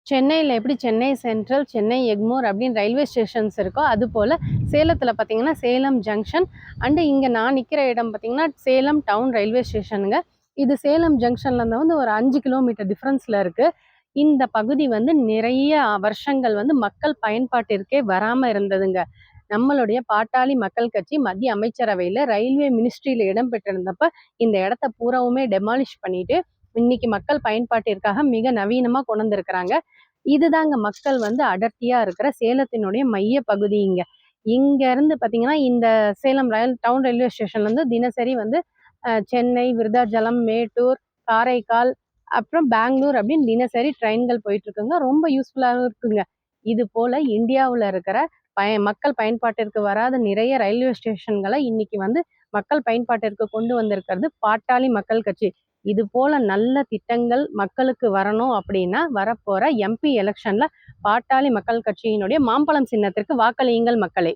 சென்னையில எப்படி சென்னை சென்ட்ரல், சென்னை எக்மோர் அப்படின்னு ரயில்வே ஸ்டேஷன்ஸ் இருக்கோ, அதுபோல சேலத்தில பார்த்தீங்கன்னா, சேலம் ஜங்ஷன் இங்க நான் நிக்கிற இடம் பார்த்தீங்கன்னா, சேலம் டவுன் ரயில்வே ஸ்டேஷனுங்க. இது சேலம் ஜங்ஷன்லேருந்து வந்து ஒரு 5 கிலோமீட்டர் டிஃபரன்ஸ்ல இருக்கு. இந்த பகுதி வந்து நிறைய வருஷங்கள் வந்து மக்கள் பயன்பாட்டிற்கே வராம இருந்ததுங்க. நம்மளுடைய பாட்டாளி மக்கள் கட்சி மத்திய அமைச்சரவையில ரயில்வே மினிஸ்ட்ரியில இடம் பெற்றிருந்தப்ப, இந்த இடத்த பூராவுமே டெமாலிஷ் பண்ணிட்டு, இன்னைக்கு மக்கள் பயன்பாட்டிற்காக மிக நவீனமா கொண்டு வந்திருக்கிறாங்க. இதுதாங்க மக்கள் வந்து அடர்த்தியா இருக்கிற சேலத்தினுடைய மைய பகுதிங்க. இங்க இருந்து பார்த்தீங்கன்னா, இந்த சேலம் டவுன் ரயில்வே ஸ்டேஷன்ல இருந்து தினசரி வந்து சென்னை, விருதாச்சலம், மேட்டூர், காரைக்கால், அப்புறம் பெங்களூர் அப்படின்னு தினசரி ட்ரெயின்கள் போயிட்டு இருக்குங்க. ரொம்ப யூஸ்ஃபுல்லாவும் இருக்குங்க. இது போல இந்தியாவுல இருக்கிற மக்கள் பயன்பாட்டிற்கு வராத நிறைய ரயில்வே ஸ்டேஷன்கள இன்னைக்கு வந்து மக்கள் பயன்பாட்டிற்கு கொண்டு வந்திருக்கிறது பாட்டாளி மக்கள் கட்சி. இது போல நல்ல திட்டங்கள் மக்களுக்கு வரணும் அப்படின்னா, வரப்போற எம்பி எலக்ஷன்ல பாட்டாளி மக்கள் கட்சியினுடைய மாம்பழம் சின்னத்திற்கு வாக்களியுங்கள் மக்களே!